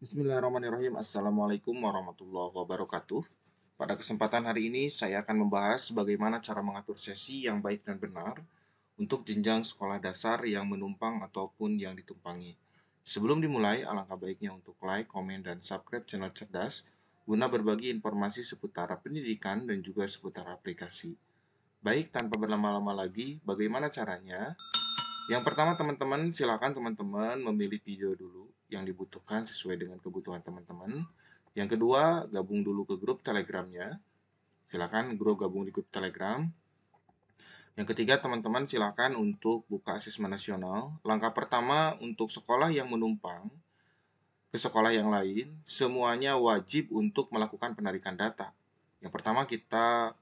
Bismillahirrahmanirrahim. Assalamualaikum warahmatullahi wabarakatuh. Pada kesempatan hari ini saya akan membahas bagaimana cara mengatur sesi yang baik dan benar untuk jenjang sekolah dasar yang menumpang ataupun yang ditumpangi. Sebelum dimulai, alangkah baiknya untuk like, komen, dan subscribe channel Cerdas guna berbagi informasi seputar pendidikan dan juga seputar aplikasi. Baik, tanpa berlama-lama lagi, bagaimana caranya? Yang pertama teman-teman, silakan teman-teman memilih video dulu yang dibutuhkan sesuai dengan kebutuhan teman-teman. Yang kedua, gabung dulu ke grup Telegramnya. Silakan gabung di grup Telegram. Yang ketiga, teman-teman silakan untuk buka asesmen nasional. Langkah pertama untuk sekolah yang menumpang ke sekolah yang lain, semuanya wajib untuk melakukan penarikan data. Yang pertama kita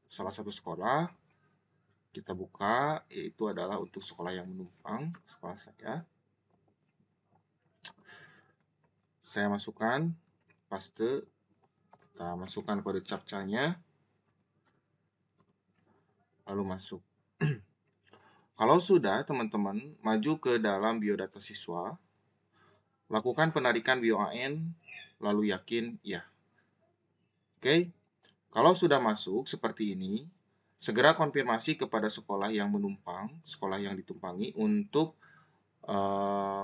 salah satu sekolah kita buka, yaitu adalah untuk sekolah yang menumpang, sekolah saya. Saya masukkan paste, kita masukkan kode captcha-nya, lalu masuk. Kalau sudah, teman-teman maju ke dalam biodata siswa, lakukan penarikan BOAN, lalu yakin ya. Oke, kalau sudah masuk seperti ini, segera konfirmasi kepada sekolah yang menumpang, sekolah yang ditumpangi untuk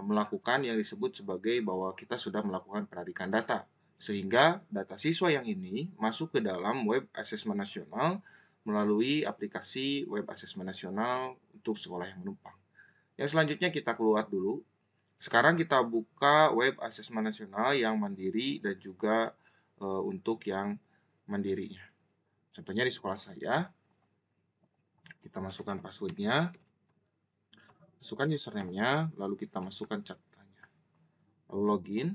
melakukan yang disebut sebagai bahwa kita sudah melakukan penarikan data. Sehingga data siswa yang ini masuk ke dalam web asesmen nasional melalui aplikasi web asesmen nasional untuk sekolah yang menumpang. Yang selanjutnya kita keluar dulu. Sekarang kita buka web asesmen nasional yang mandiri dan juga untuk yang mandirinya. Contohnya di sekolah saya, kita masukkan passwordnya, masukkan username-nya, lalu kita masukkan catatannya. Lalu login.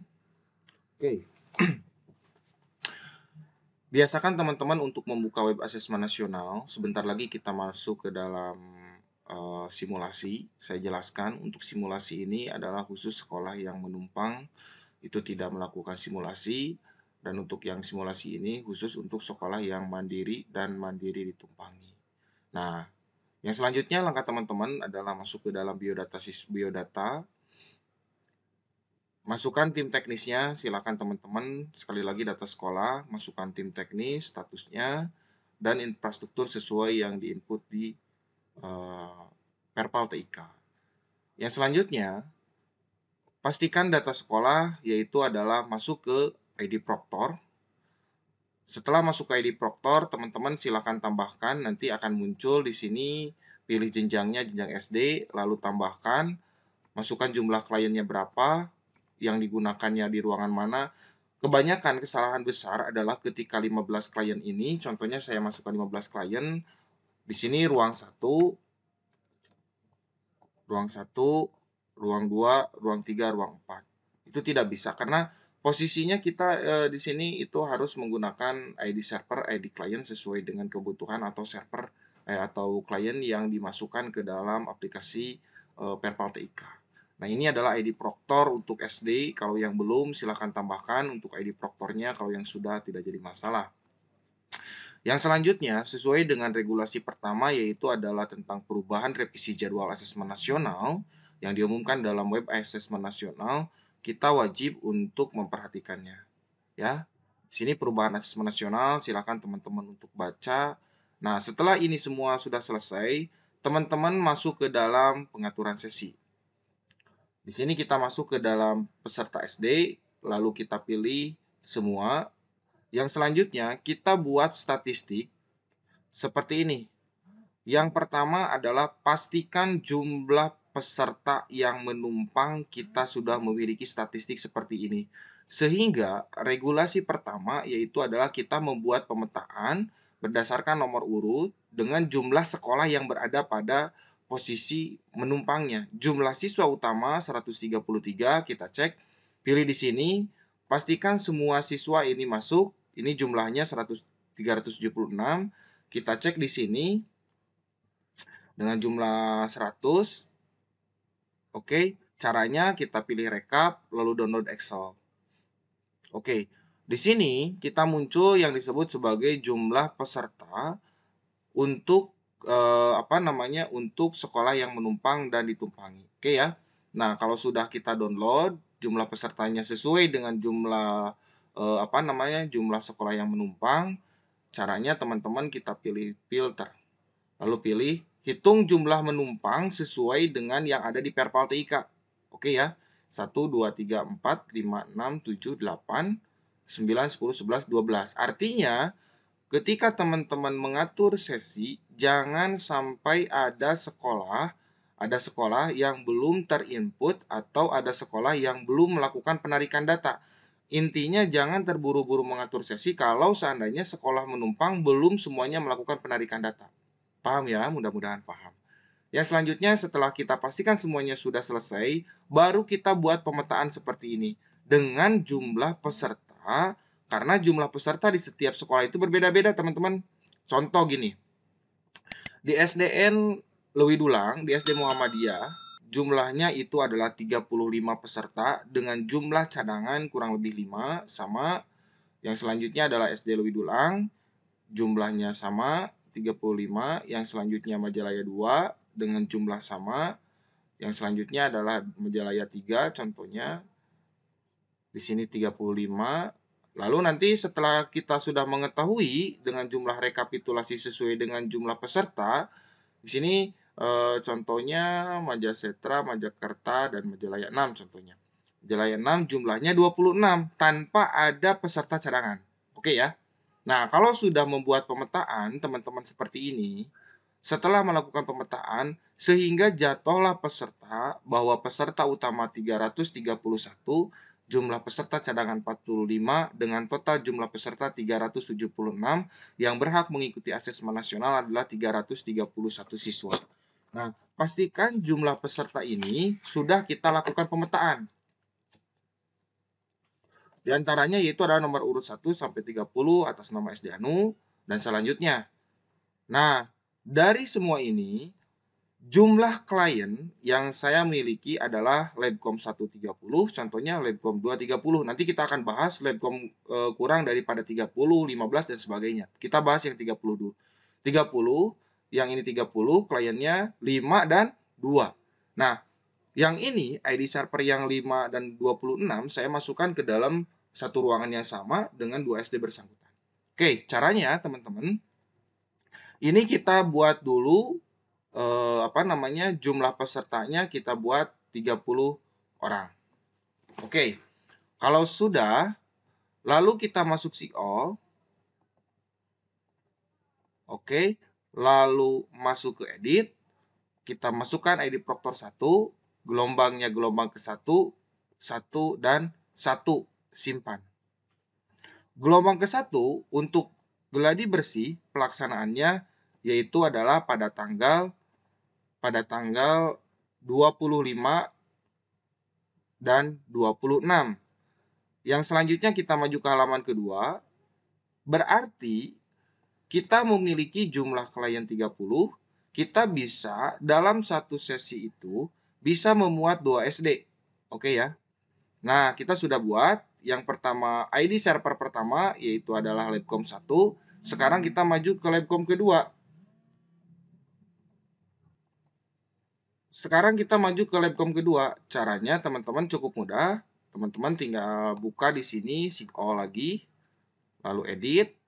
Oke. Biasakan teman-teman untuk membuka web asesmen nasional. Sebentar lagi kita masuk ke dalam simulasi. Saya jelaskan untuk simulasi ini adalah khusus sekolah yang menumpang itu tidak melakukan simulasi, dan untuk yang simulasi ini khusus untuk sekolah yang mandiri dan mandiri ditumpangi. Nah, yang selanjutnya langkah teman-teman adalah masuk ke dalam biodata. Masukkan tim teknisnya, silakan teman-teman, sekali lagi data sekolah, masukkan tim teknis, statusnya, dan infrastruktur sesuai yang diinput di Perpal TIK. Yang selanjutnya, pastikan data sekolah yaitu adalah masuk ke ID Proctor. Setelah masuk ke ID Proctor, teman-teman silakan tambahkan, nanti akan muncul di sini, pilih jenjangnya, jenjang SD, lalu tambahkan, masukkan jumlah kliennya berapa, yang digunakannya di ruangan mana. Kebanyakan kesalahan besar adalah ketika 15 klien ini, contohnya saya masukkan 15 klien, di sini ruang 1, ruang 1, ruang 2, ruang 3, ruang 4. Itu tidak bisa karena posisinya kita di sini itu harus menggunakan ID server, ID klien sesuai dengan kebutuhan atau server atau klien yang dimasukkan ke dalam aplikasi Perpal TIK. Nah, ini adalah ID Proctor untuk SD. Kalau yang belum, silakan tambahkan untuk ID Proctornya. Kalau yang sudah, tidak jadi masalah. Yang selanjutnya, sesuai dengan regulasi pertama, yaitu adalah tentang perubahan revisi jadwal asesmen nasional yang diumumkan dalam web asesmen nasional, kita wajib untuk memperhatikannya. Ya, di sini perubahan asesmen nasional, silakan teman-teman untuk baca. Nah, setelah ini semua sudah selesai, teman-teman masuk ke dalam pengaturan sesi. Di sini kita masuk ke dalam peserta SD, lalu kita pilih semua. Yang selanjutnya, kita buat statistik seperti ini. Yang pertama adalah pastikan jumlah peserta yang menumpang, kita sudah memiliki statistik seperti ini. Sehingga regulasi pertama yaitu adalah kita membuat pemetaan berdasarkan nomor urut dengan jumlah sekolah yang berada pada posisi menumpangnya. Jumlah siswa utama 133, kita cek, pilih di sini, pastikan semua siswa ini masuk. Ini jumlahnya 376. Kita cek di sini dengan jumlah 100. Oke, caranya kita pilih rekap lalu download Excel. Oke, di sini kita muncul yang disebut sebagai jumlah peserta untuk untuk sekolah yang menumpang dan ditumpangi. Oke ya. Nah, kalau sudah kita download, jumlah pesertanya sesuai dengan jumlah jumlah sekolah yang menumpang. Caranya teman-teman kita pilih filter. Lalu pilih hitung jumlah menumpang sesuai dengan yang ada di Perpal TIK. Oke ya. 1, 2, 3, 4, 5, 6, 7, 8, 9, 10, 11, 12. Artinya, ketika teman-teman mengatur sesi, jangan sampai ada sekolah yang belum terinput atau ada sekolah yang belum melakukan penarikan data. Intinya jangan terburu-buru mengatur sesi kalau seandainya sekolah menumpang belum semuanya melakukan penarikan data. Paham ya? Mudah-mudahan paham. Yang selanjutnya setelah kita pastikan semuanya sudah selesai, baru kita buat pemetaan seperti ini. Dengan jumlah peserta, karena jumlah peserta di setiap sekolah itu berbeda-beda teman-teman. Contoh gini, di SDN Lewidulang, di SD Muhammadiyah, jumlahnya itu adalah 35 peserta dengan jumlah cadangan kurang lebih 5 sama. Yang selanjutnya adalah SD Lewidulang, jumlahnya sama 35, yang selanjutnya Majalaya 2 dengan jumlah sama, yang selanjutnya adalah Majalaya 3 contohnya. Di sini 35. Lalu nanti setelah kita sudah mengetahui dengan jumlah rekapitulasi sesuai dengan jumlah peserta, di sini contohnya Majasetra, Majakerta, dan Majalaya 6 contohnya. Majalaya 6 jumlahnya 26 tanpa ada peserta cadangan. Oke ya. Nah, kalau sudah membuat pemetaan, teman-teman seperti ini, setelah melakukan pemetaan, sehingga jatuhlah peserta, bahwa peserta utama 331, jumlah peserta cadangan 45, dengan total jumlah peserta 376, yang berhak mengikuti asesmen nasional adalah 331 siswa. Nah, pastikan jumlah peserta ini sudah kita lakukan pemetaan. Di antaranya yaitu adalah nomor urut 1 sampai 30 atas nama SD Anu dan selanjutnya. Nah, dari semua ini jumlah klien yang saya miliki adalah Labcom 130, contohnya Labcom 230. Nanti kita akan bahas Labcom kurang daripada 30, 15 dan sebagainya. Kita bahas yang 30 dulu. 30, yang ini 30, kliennya 5 dan 2. Nah, yang ini ID server yang 5 dan 26 saya masukkan ke dalam satu ruangan yang sama dengan 2 SD bersangkutan. Oke, caranya teman-teman, ini kita buat dulu jumlah pesertanya kita buat 30 orang. Oke. Kalau sudah, lalu kita masuk SIO. Oke. Lalu masuk ke edit. Kita masukkan ID Proctor 1, gelombangnya gelombang ke-1, 1 dan 1, simpan. Gelombang ke-1 untuk geladi bersih pelaksanaannya yaitu adalah pada tanggal 25 dan 26. Yang selanjutnya kita maju ke halaman kedua, berarti kita memiliki jumlah klien 30, kita bisa dalam satu sesi itu bisa memuat 2 SD. Oke ya. Nah, kita sudah buat yang pertama ID server pertama yaitu adalah Labcom 1. Sekarang kita maju ke Labcom kedua. Sekarang kita maju ke Labcom kedua. Caranya teman-teman cukup mudah. Teman-teman tinggal buka di sini SIGO lagi, lalu edit,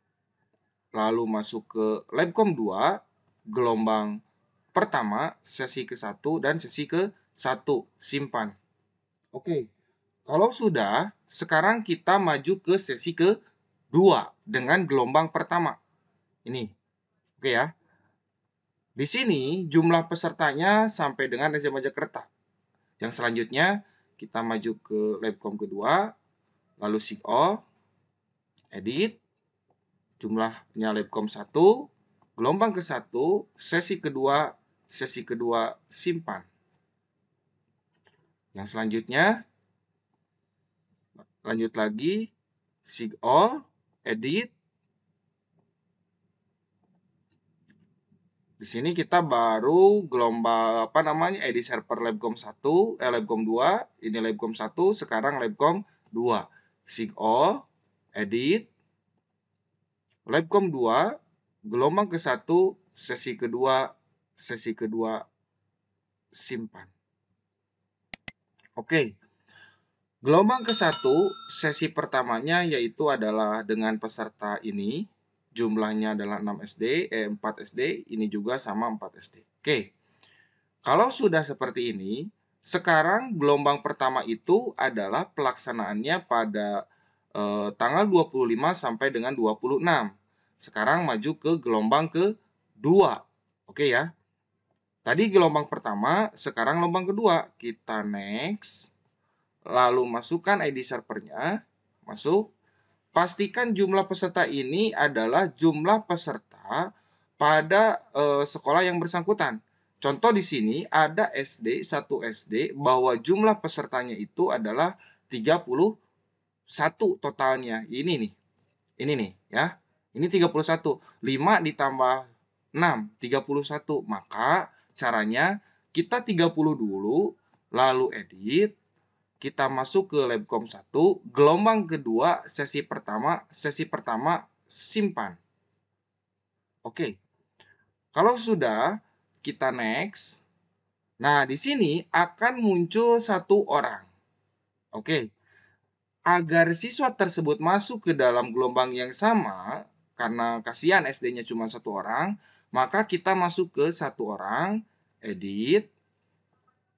lalu masuk ke Labcom 2, gelombang pertama, sesi ke-1 dan sesi ke-1, simpan. Oke. Kalau sudah, sekarang kita maju ke sesi ke-2 dengan gelombang pertama. Ini. Oke ya. Di sini jumlah pesertanya sampai dengan SD Majakerta. Yang selanjutnya kita maju ke Labcom kedua, lalu SIGO, edit, jumlahnya Labcom 1, gelombang ke-1, sesi kedua, simpan. Yang selanjutnya, lanjut lagi, SIGO, edit. Di sini kita baru gelombang ID server Labcom 1, Labcom 2, ini Labcom 1, sekarang Labcom 2. SIGO, edit, Labcom 2, gelombang ke-1, sesi kedua, simpan. Oke. Gelombang ke-1, sesi pertamanya yaitu adalah dengan peserta ini, jumlahnya adalah 4 SD, ini juga sama 4 SD. Oke, kalau sudah seperti ini, sekarang gelombang pertama itu adalah pelaksanaannya pada tanggal 25 sampai dengan 26. Sekarang maju ke gelombang kedua. Oke ya. Tadi gelombang pertama, sekarang gelombang kedua. Kita next, lalu masukkan ID servernya, masuk. Pastikan jumlah peserta ini adalah jumlah peserta pada sekolah yang bersangkutan. Contoh di sini ada SD, 1 SD, bahwa jumlah pesertanya itu adalah 31 totalnya. Ini nih ya. Ini 31. 5 ditambah 6, 31. Maka caranya kita 30 dulu, lalu edit, kita masuk ke Labcom 1, gelombang kedua, sesi pertama simpan. Oke. Kalau sudah, kita next. Nah, di sini akan muncul satu orang. Oke. Agar siswa tersebut masuk ke dalam gelombang yang sama, karena kasihan SD-nya cuma satu orang, maka kita masuk ke satu orang, edit,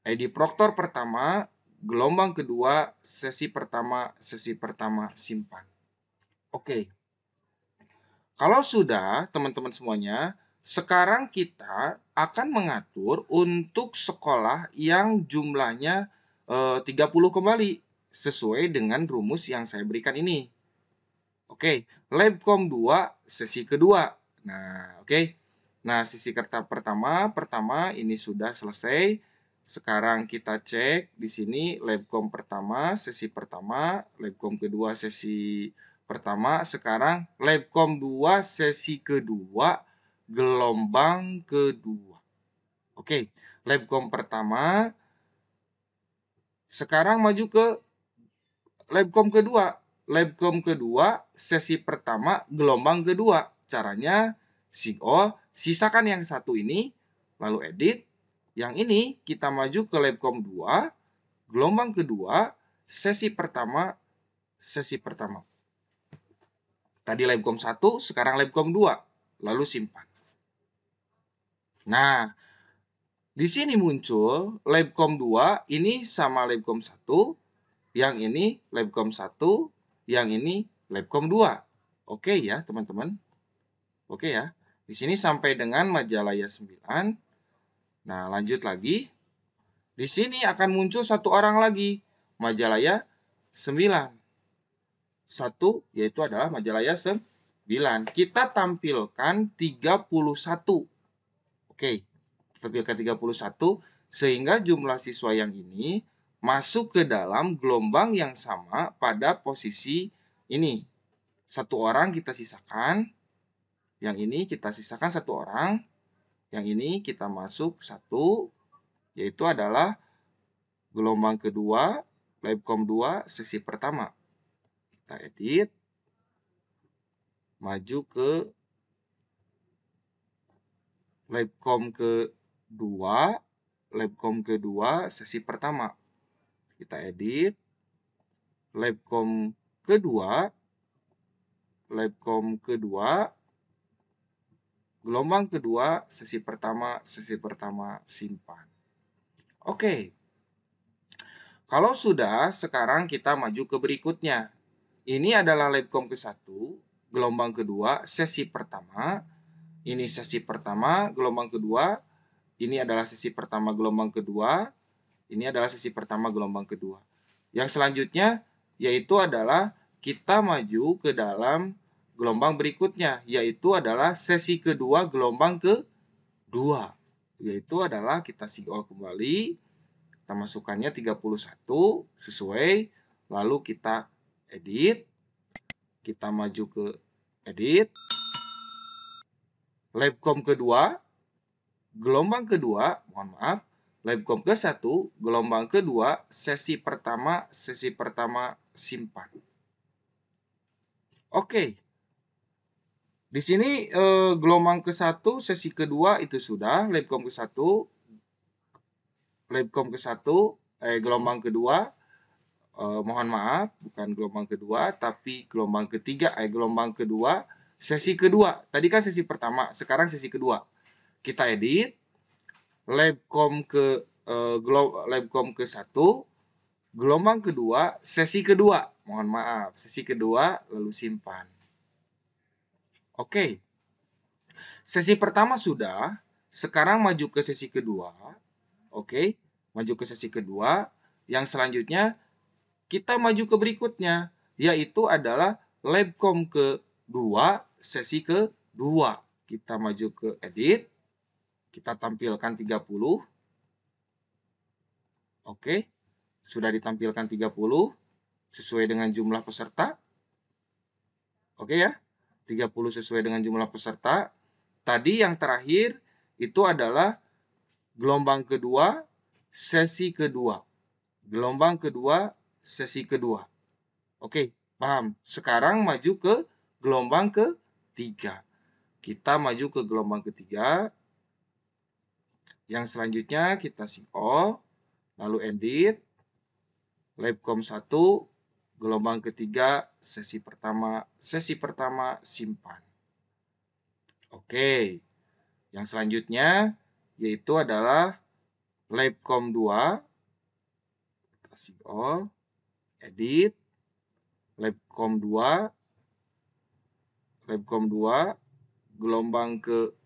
ID proktor pertama, gelombang kedua, sesi pertama, simpan. Oke. Kalau sudah, teman-teman semuanya, sekarang kita akan mengatur untuk sekolah yang jumlahnya 30 kembali, sesuai dengan rumus yang saya berikan ini. Oke, Labcom 2, sesi kedua. Nah, oke. Nah, sesi pertama ini sudah selesai. Sekarang kita cek di sini Labcom pertama, sesi pertama, Labcom kedua, sesi pertama. Sekarang Labcom 2, sesi kedua, gelombang kedua. Oke, Labcom pertama. Sekarang maju ke Labcom kedua. Labcom kedua, sesi pertama, gelombang kedua. Caranya, sisakan yang satu ini, lalu edit. Yang ini kita maju ke Labcom 2, gelombang kedua, sesi pertama, Tadi Labcom 1, sekarang Labcom 2, lalu simpan. Nah, di sini muncul Labcom 2, ini sama Labcom 1, yang ini Labcom 1, yang ini Labcom 2. Oke ya, teman-teman. Oke ya. Di sini sampai dengan Majalaya 9. Nah, lanjut lagi. Di sini akan muncul satu orang lagi, Majalaya 9. Satu, yaitu adalah Majalaya 9. Kita tampilkan 31. Oke, tampilkan 31, sehingga jumlah siswa yang ini masuk ke dalam gelombang yang sama pada posisi ini. Satu orang kita sisakan, yang ini kita sisakan satu orang, yang ini kita masuk satu, yaitu adalah gelombang kedua, Labcom 2, sesi pertama. Kita edit, maju ke Labcom kedua, sesi pertama. Kita edit, Labcom kedua, gelombang kedua, sesi pertama, simpan. Oke. Kalau sudah, sekarang kita maju ke berikutnya. Ini adalah Labcom ke-1, gelombang kedua, sesi pertama. Ini sesi pertama, gelombang kedua. Ini adalah sesi pertama, gelombang kedua. Ini adalah sesi pertama, gelombang kedua. Yang selanjutnya, yaitu adalah kita maju ke dalam gelombang berikutnya, yaitu adalah sesi kedua, gelombang kedua. Yaitu adalah kita sigol kembali, kita masukkannya 31 sesuai, lalu kita edit, kita maju ke edit, Labcom kedua, gelombang kedua, mohon maaf, Labcom ke-1, gelombang kedua, sesi pertama, simpan. Oke. Di sini gelombang ke-1, sesi kedua itu sudah, Labcom ke-1, gelombang kedua, Mohon maaf, bukan gelombang kedua, tapi gelombang ketiga, gelombang kedua, sesi kedua. Tadi kan sesi pertama, sekarang sesi kedua. Kita edit, labcom ke satu, gelombang kedua, sesi kedua. Mohon maaf, sesi kedua, lalu simpan. Oke, sesi pertama sudah, sekarang maju ke sesi kedua. Oke, maju ke sesi kedua. Yang selanjutnya kita maju ke berikutnya, yaitu adalah labcom kedua, sesi kedua. Kita maju ke edit, kita tampilkan 30. Oke, sudah ditampilkan 30 sesuai dengan jumlah peserta. Oke ya, 30 sesuai dengan jumlah peserta. Tadi yang terakhir itu adalah gelombang kedua, sesi kedua. Gelombang kedua, sesi kedua. Oke, paham. Sekarang maju ke gelombang ketiga. Kita maju ke gelombang ketiga. Yang selanjutnya kita all, lalu edit, labcom 1, gelombang ketiga, sesi pertama, simpan. Oke, yang selanjutnya yaitu adalah labcom 2, kita all, edit, labcom 2, gelombang ketiga.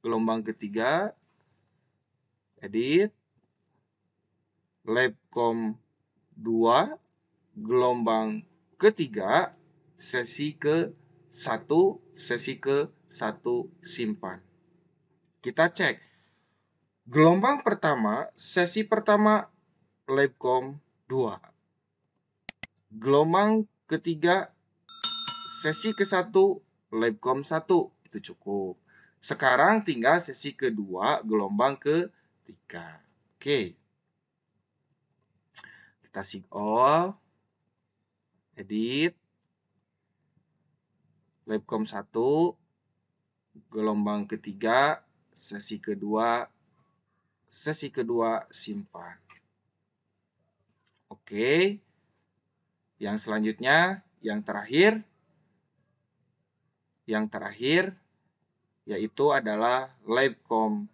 Gelombang ketiga, edit, labcom 2, gelombang ketiga, sesi ke-1, simpan. Kita cek. Gelombang pertama, sesi pertama, labcom 2. Gelombang ketiga, sesi ke-1, labcom 1. Itu cukup. Sekarang tinggal sesi kedua, gelombang ketiga. Oke. Kita all, edit, labcom 1, gelombang ketiga, sesi kedua, simpan. Oke. Yang selanjutnya, yang terakhir yaitu adalah labcom.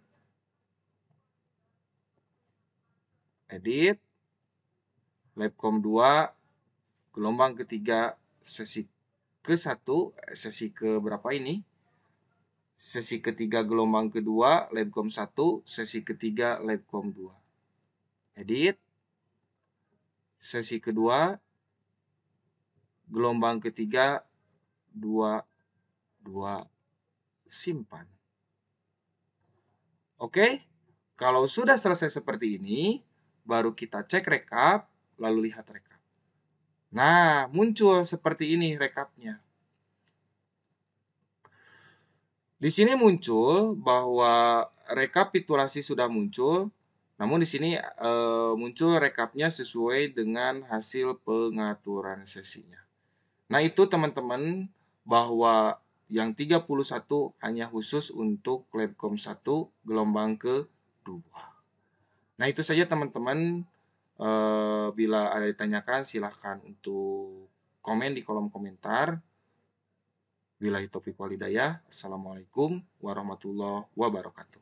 Edit, labcom 2, gelombang ketiga, sesi ke-1, sesi ke berapa ini? Sesi ketiga gelombang kedua, labcom 1, sesi ketiga labcom 2. Edit, sesi kedua, gelombang ketiga, 2, simpan. Oke, kalau sudah selesai seperti ini, baru kita cek rekap, lalu lihat rekap. Nah, muncul seperti ini rekapnya. Di sini muncul bahwa rekapitulasi sudah muncul, namun di sini muncul rekapnya sesuai dengan hasil pengaturan sesinya. Nah, itu teman-teman bahwa yang 31 hanya khusus untuk labcom 1 gelombang kedua. Nah, itu saja teman-teman. Bila ada ditanyakan silahkan untuk komen di kolom komentar. Billahi taufiq wal hidayah. Assalamualaikum warahmatullahi wabarakatuh.